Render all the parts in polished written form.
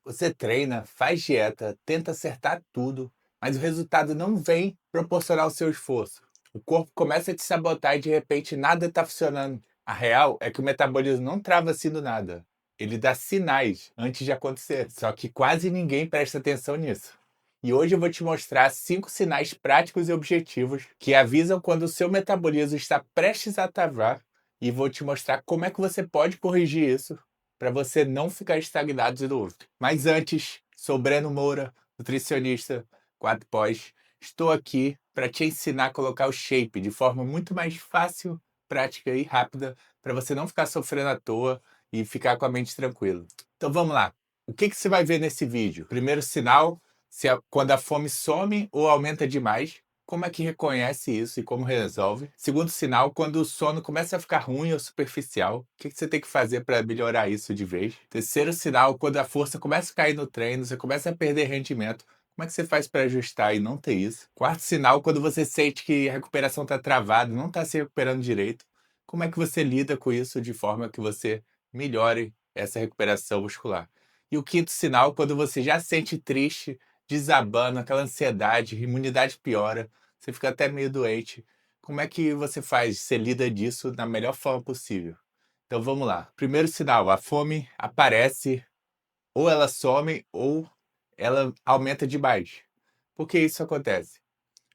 Você treina, faz dieta, tenta acertar tudo, mas o resultado não vem proporcional ao seu esforço. O corpo começa a te sabotar e de repente nada está funcionando. A real é que o metabolismo não trava assim do nada. Ele dá sinais antes de acontecer, só que quase ninguém presta atenção nisso. E hoje eu vou te mostrar 5 sinais práticos e objetivos que avisam quando o seu metabolismo está prestes a travar e vou te mostrar como é que você pode corrigir isso para você não ficar estagnado de novo. Mas antes, sou Breno Moura, nutricionista, 4 pós. Estou aqui para te ensinar a colocar o shape de forma muito mais fácil, prática e rápida, para você não ficar sofrendo à toa e ficar com a mente tranquila. Então vamos lá. O que você vai ver nesse vídeo? Primeiro sinal, quando a fome some ou aumenta demais. Como é que reconhece isso e como resolve? Segundo sinal, quando o sono começa a ficar ruim ou superficial, o que você tem que fazer para melhorar isso de vez? Terceiro sinal, quando a força começa a cair no treino, você começa a perder rendimento. Como é que você faz para ajustar e não ter isso? Quarto sinal, quando você sente que a recuperação está travada, não está se recuperando direito. Como é que você lida com isso de forma que você melhore essa recuperação muscular? E o quinto sinal, quando você já se sente triste, desabando, aquela ansiedade, a imunidade piora, você fica até meio doente. Como é que você faz? Você lida disso da melhor forma possível. Então vamos lá. Primeiro sinal, a fome aparece, ou ela some, ou ela aumenta demais. Por que isso acontece?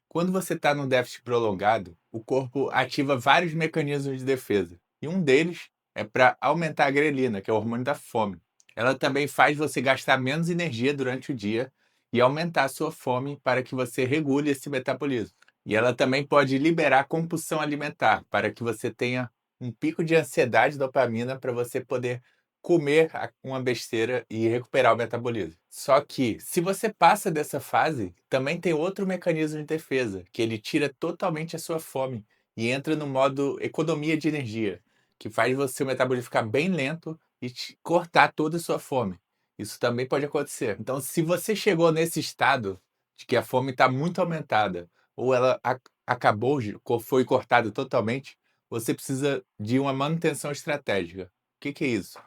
Quando você está num déficit prolongado, o corpo ativa vários mecanismos de defesa. E um deles é para aumentar a grelina, que é o hormônio da fome. Ela também faz você gastar menos energia durante o dia e aumentar a sua fome para que você regule esse metabolismo. E ela também pode liberar compulsão alimentar, para que você tenha um pico de ansiedade e dopamina para você poder comer uma besteira e recuperar o metabolismo. Só que, se você passa dessa fase, também tem outro mecanismo de defesa, que ele tira totalmente a sua fome e entra no modo economia de energia, que faz você o metabolismo ficar bem lento e cortar toda a sua fome. Isso também pode acontecer. Então, se você chegou nesse estado de que a fome está muito aumentada, ou ela acabou, foi cortada totalmente, você precisa de uma manutenção estratégica. O que é isso?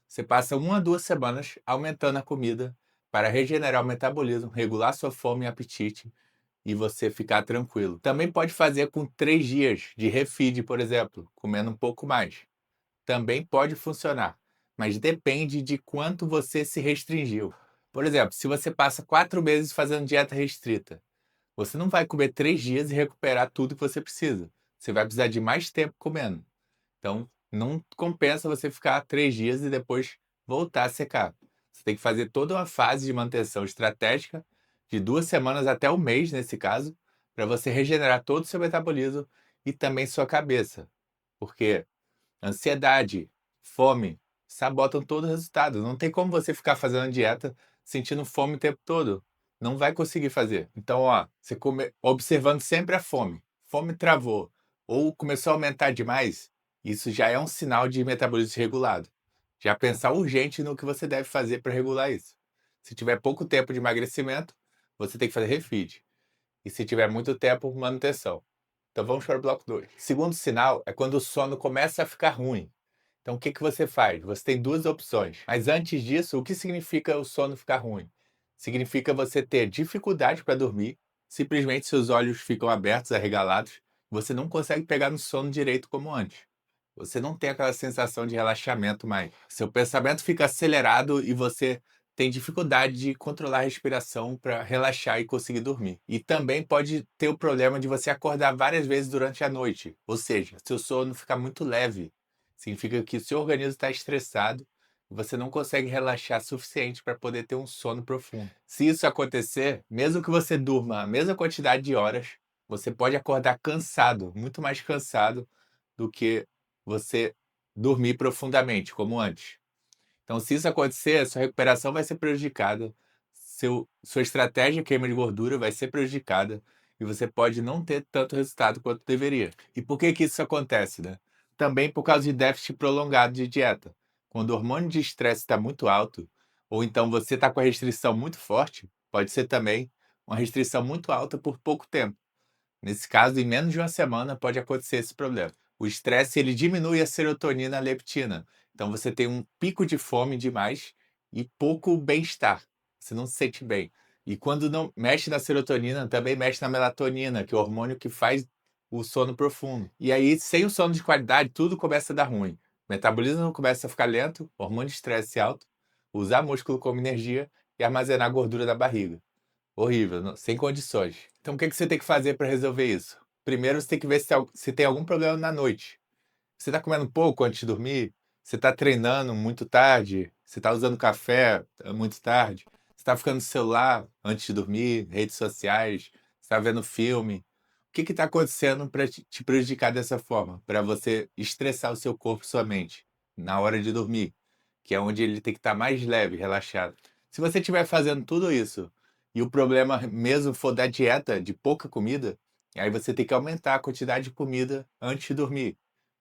Você passa 1 a 2 semanas aumentando a comida para regenerar o metabolismo, regular sua fome e apetite e você ficar tranquilo. Também pode fazer com 3 dias de refeed, por exemplo, comendo um pouco mais. Também pode funcionar, mas depende de quanto você se restringiu. Por exemplo, se você passa 4 meses fazendo dieta restrita, você não vai comer 3 dias e recuperar tudo que você precisa. Você vai precisar de mais tempo comendo. Então, não compensa você ficar 3 dias e depois voltar a secar. Você tem que fazer toda uma fase de manutenção estratégica, de 2 semanas até 1 mês, nesse caso, para você regenerar todo o seu metabolismo e também sua cabeça. Porque ansiedade, fome, sabotam todo o resultado. Não tem como você ficar fazendo dieta sentindo fome o tempo todo. Não vai conseguir fazer. Então, ó, você observando sempre a fome. Fome travou ou começou a aumentar demais, isso já é um sinal de metabolismo desregulado. Já pensar urgente no que você deve fazer para regular isso. Se tiver pouco tempo de emagrecimento, você tem que fazer refeed. E se tiver muito tempo, manutenção. Então vamos para o bloco 2. Segundo sinal é quando o sono começa a ficar ruim. Então o que você faz? Você tem 2 opções. Mas antes disso, o que significa o sono ficar ruim? Significa você ter dificuldade para dormir, simplesmente seus olhos ficam abertos, arregalados, você não consegue pegar no sono direito como antes. Você não tem aquela sensação de relaxamento mais. Seu pensamento fica acelerado e você tem dificuldade de controlar a respiração para relaxar e conseguir dormir. E também pode ter o problema de você acordar várias vezes durante a noite, ou seja, seu sono fica muito leve. Significa que o seu organismo está estressado e você não consegue relaxar suficiente para poder ter um sono profundo. Se isso acontecer, mesmo que você durma a mesma quantidade de horas, você pode acordar cansado, muito mais cansado do que você dormir profundamente, como antes. Então, se isso acontecer, a sua recuperação vai ser prejudicada, sua estratégia de queima de gordura vai ser prejudicada e você pode não ter tanto resultado quanto deveria. E por que isso acontece, né? Também por causa de déficit prolongado de dieta. Quando o hormônio de estresse está muito alto, ou então você está com a restrição muito forte, pode ser também uma restrição muito alta por pouco tempo. Nesse caso, em menos de 1 semana pode acontecer esse problema. O estresse ele diminui a serotonina e a leptina. Então você tem um pico de fome demais e pouco bem-estar. Você não se sente bem. E quando não mexe na serotonina, também mexe na melatonina, que é o hormônio que faz o sono profundo. E aí, sem o sono de qualidade, tudo começa a dar ruim. O metabolismo começa a ficar lento, hormônio de estresse alto, usar músculo como energia e armazenar gordura na barriga. Horrível, sem condições. Então, o que você tem que fazer para resolver isso? Primeiro, você tem que ver se tem algum problema na noite. Você está comendo pouco antes de dormir? Você está treinando muito tarde? Você está usando café muito tarde? Você está ficando no celular antes de dormir? Redes sociais? Você está vendo filme? O que está acontecendo para te prejudicar dessa forma? Para você estressar o seu corpo e sua mente na hora de dormir, que é onde ele tem que estar mais leve, relaxado. Se você estiver fazendo tudo isso e o problema mesmo for da dieta, de pouca comida, aí você tem que aumentar a quantidade de comida antes de dormir.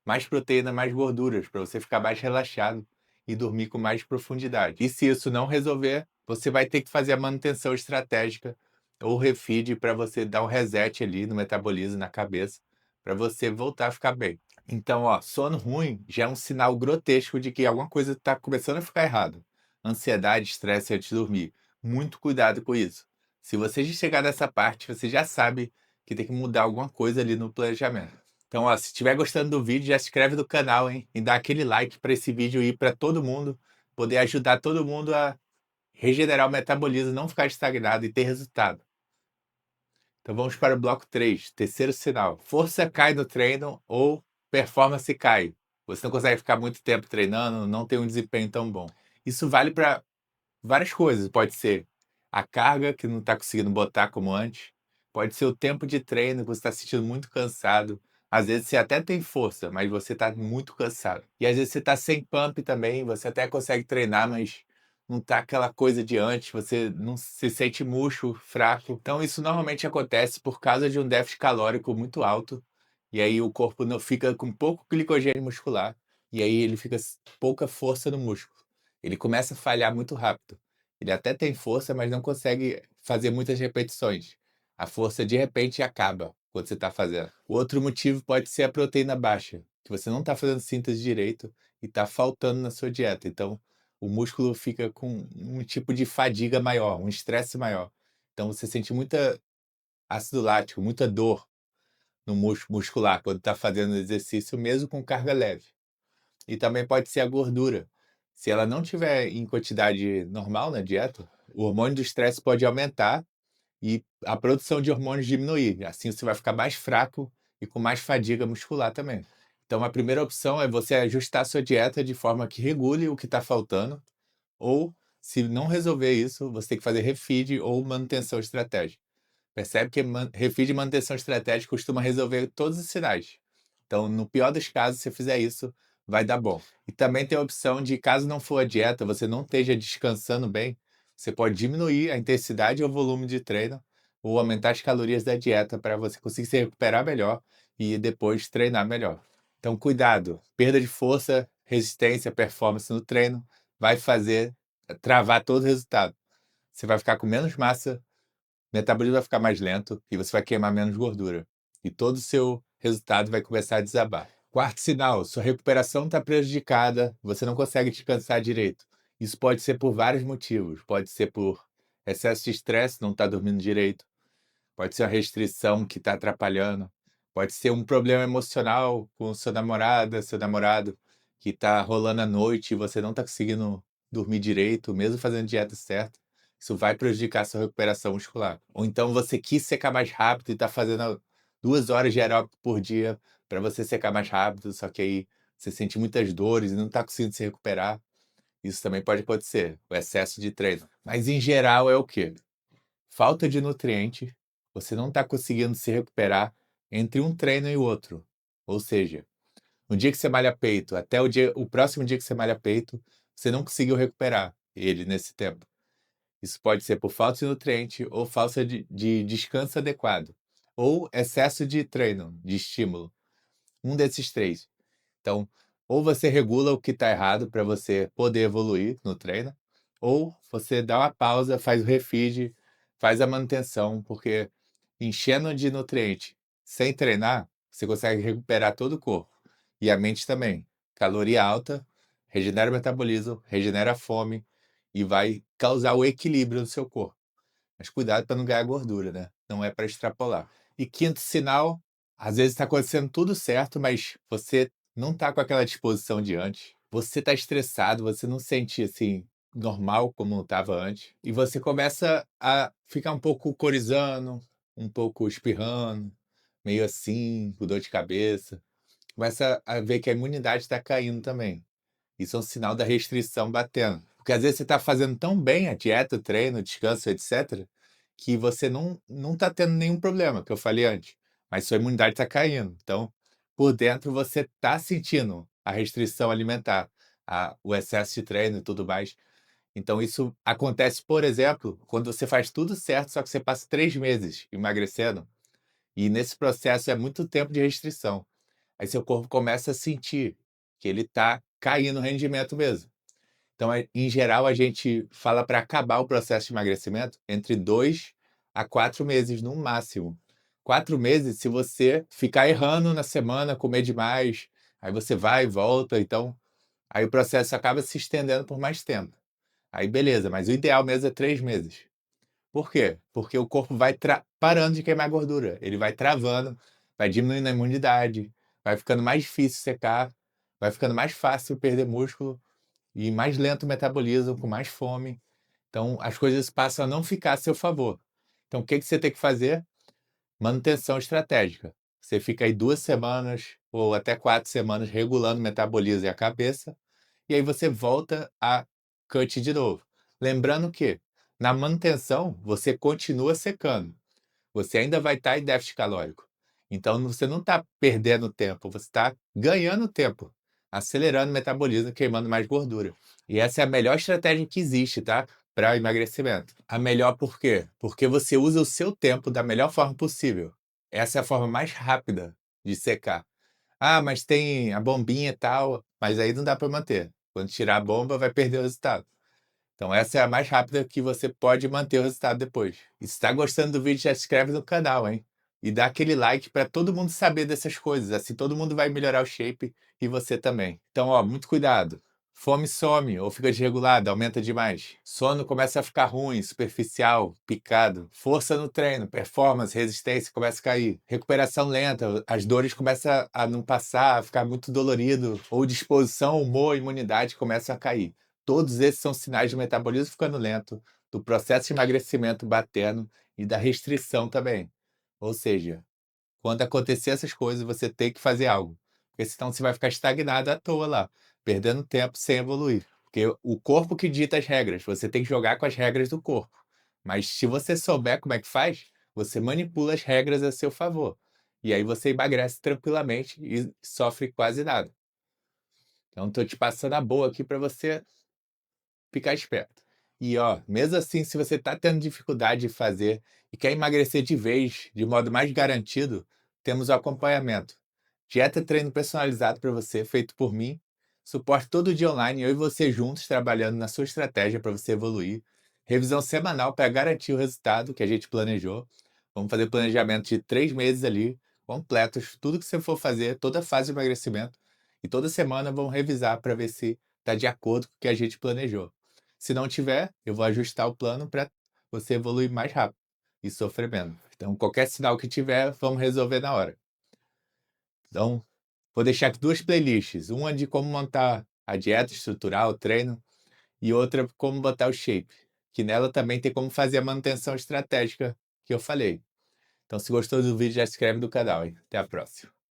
Mais proteína, mais gorduras, para você ficar mais relaxado e dormir com mais profundidade. E se isso não resolver, você vai ter que fazer a manutenção estratégica ou refeed para você dar um reset ali no metabolismo, na cabeça, para você voltar a ficar bem. Então, ó, sono ruim já é um sinal grotesco de que alguma coisa está começando a ficar errado. Ansiedade, estresse antes de dormir. Muito cuidado com isso. Se você já chegar nessa parte, você já sabe que tem que mudar alguma coisa ali no planejamento. Então, ó, se estiver gostando do vídeo, já se inscreve no canal, hein? E dá aquele like para esse vídeo ir para todo mundo, poder ajudar todo mundo a regenerar o metabolismo, não ficar estagnado e ter resultado. Então vamos para o bloco 3, terceiro sinal. Força cai no treino ou performance cai. Você não consegue ficar muito tempo treinando, não tem um desempenho tão bom. Isso vale para várias coisas. Pode ser a carga que não está conseguindo botar como antes. Pode ser o tempo de treino que você está se sentindo muito cansado. Às vezes você até tem força, mas você está muito cansado. E às vezes você está sem pump também, você até consegue treinar, mas não tá aquela coisa de antes, você não se sente murcho, fraco. Então isso normalmente acontece por causa de um déficit calórico muito alto, e aí o corpo não fica com pouco glicogênio muscular, e aí ele fica pouca força no músculo. Ele começa a falhar muito rápido. Ele até tem força, mas não consegue fazer muitas repetições. A força de repente acaba quando você está fazendo. O outro motivo pode ser a proteína baixa, que você não está fazendo síntese direito e está faltando na sua dieta. Então, o músculo fica com um tipo de fadiga maior, um estresse maior. Então, você sente muita ácido lático, muita dor no muscular quando está fazendo exercício, mesmo com carga leve. E também pode ser a gordura. Se ela não tiver em quantidade normal na dieta, o hormônio do estresse pode aumentar e a produção de hormônios diminuir. Assim você vai ficar mais fraco e com mais fadiga muscular também. Então, a primeira opção é você ajustar a sua dieta de forma que regule o que está faltando, ou, se não resolver isso, você tem que fazer refeed ou manutenção estratégica. Percebe que refeed e manutenção estratégica costuma resolver todos os sinais. Então, no pior dos casos, se você fizer isso, vai dar bom. E também tem a opção de, caso não for a dieta, você não esteja descansando bem, você pode diminuir a intensidade ou volume de treino ou aumentar as calorias da dieta para você conseguir se recuperar melhor e depois treinar melhor. Então, cuidado. Perda de força, resistência, performance no treino vai fazer travar todo o resultado. Você vai ficar com menos massa, o metabolismo vai ficar mais lento e você vai queimar menos gordura. E todo o seu resultado vai começar a desabar. Quarto sinal, sua recuperação está prejudicada, você não consegue descansar direito. Isso pode ser por vários motivos. Pode ser por excesso de estresse, não está dormindo direito. Pode ser uma restrição que está atrapalhando. Pode ser um problema emocional com sua namorada, seu namorado, que está rolando à noite e você não está conseguindo dormir direito, mesmo fazendo dieta certa. Isso vai prejudicar a sua recuperação muscular. Ou então você quis secar mais rápido e está fazendo 2 horas de aeróbico por dia para você secar mais rápido, só que aí você sente muitas dores e não está conseguindo se recuperar. Isso também pode acontecer, o excesso de treino. Mas em geral é o quê? Falta de nutriente, você não está conseguindo se recuperar entre um treino e o outro. Ou seja, no dia que você malha peito, até o próximo dia que você malha peito, você não conseguiu recuperar ele nesse tempo. Isso pode ser por falta de nutriente ou falta de descanso adequado, ou excesso de treino, de estímulo. Um desses três. Então, ou você regula o que está errado para você poder evoluir no treino, ou você dá uma pausa, faz o refeed, faz a manutenção, porque enchendo de nutriente sem treinar, você consegue recuperar todo o corpo. E a mente também. Caloria alta, regenera o metabolismo, regenera a fome e vai causar o equilíbrio no seu corpo. Mas cuidado para não ganhar gordura, né, não é para extrapolar. E quinto sinal, às vezes está acontecendo tudo certo, mas você não está com aquela disposição de antes, você está estressado, você não se sente, assim, normal como estava antes, e você começa a ficar um pouco corizando, um pouco espirrando, meio assim, com dor de cabeça, começa a ver que a imunidade está caindo também. Isso é um sinal da restrição batendo. Porque às vezes você está fazendo tão bem a dieta, o treino, o descanso, etc., que você não está tendo nenhum problema, que eu falei antes, mas sua imunidade está caindo. Então, por dentro você está sentindo a restrição alimentar, o excesso de treino e tudo mais. Então isso acontece, por exemplo, quando você faz tudo certo, só que você passa 3 meses emagrecendo, e nesse processo é muito tempo de restrição. Aí seu corpo começa a sentir que ele está caindo o rendimento mesmo. Então, em geral, a gente fala para acabar o processo de emagrecimento entre 2 a 4 meses no máximo. 4 meses se você ficar errando na semana, comer demais, aí você vai e volta, então aí o processo acaba se estendendo por mais tempo. Aí beleza, mas o ideal mesmo é 3 meses. Por quê? Porque o corpo vai parando de queimar gordura, ele vai travando, vai diminuindo a imunidade, vai ficando mais difícil secar, vai ficando mais fácil perder músculo e mais lento o metabolismo, com mais fome. Então as coisas passam a não ficar a seu favor. Então o que que você tem que fazer? Manutenção estratégica. Você fica aí 2 semanas ou até 4 semanas regulando o metabolismo e a cabeça, e aí você volta a cut de novo. Lembrando que na manutenção você continua secando, você ainda vai estar em déficit calórico. Então você não está perdendo tempo, você está ganhando tempo, acelerando o metabolismo, queimando mais gordura. E essa é a melhor estratégia que existe, tá? Para emagrecimento. A melhor por quê? Porque você usa o seu tempo da melhor forma possível. Essa é a forma mais rápida de secar. Ah, mas tem a bombinha e tal, mas aí não dá para manter. Quando tirar a bomba, vai perder o resultado. Então essa é a mais rápida que você pode manter o resultado depois. E se está gostando do vídeo, já se inscreve no canal, hein? E dá aquele like para todo mundo saber dessas coisas. Assim todo mundo vai melhorar o shape e você também. Então, ó, muito cuidado. Fome some ou fica desregulada, aumenta demais. Sono começa a ficar ruim, superficial, picado. Força no treino, performance, resistência começa a cair. Recuperação lenta, as dores começam a não passar, a ficar muito dolorido. Ou disposição, humor, imunidade começam a cair. Todos esses são sinais do metabolismo ficando lento, do processo de emagrecimento batendo e da restrição também. Ou seja, quando acontecer essas coisas, você tem que fazer algo, porque senão você vai ficar estagnado à toa lá, perdendo tempo sem evoluir. Porque o corpo que dita as regras, você tem que jogar com as regras do corpo. Mas se você souber como é que faz, você manipula as regras a seu favor. E aí você emagrece tranquilamente e sofre quase nada. Então, estou te passando a boa aqui para você ficar esperto. E ó, mesmo assim, se você está tendo dificuldade de fazer e quer emagrecer de vez, de modo mais garantido, temos o acompanhamento. Dieta e treino personalizado para você, feito por mim. Suporte todo dia online, eu e você juntos trabalhando na sua estratégia para você evoluir. Revisão semanal para garantir o resultado que a gente planejou. Vamos fazer planejamento de 3 meses ali, completos, tudo que você for fazer, toda a fase de emagrecimento. E toda semana vamos revisar para ver se está de acordo com o que a gente planejou. Se não tiver, eu vou ajustar o plano para você evoluir mais rápido e sofrer menos. Então, qualquer sinal que tiver, vamos resolver na hora. Então, vou deixar aqui 2 playlists, uma de como montar a dieta, estruturar o treino, e outra como botar o shape, que nela também tem como fazer a manutenção estratégica que eu falei. Então, se gostou do vídeo, já se inscreve no canal, hein? Até a próxima.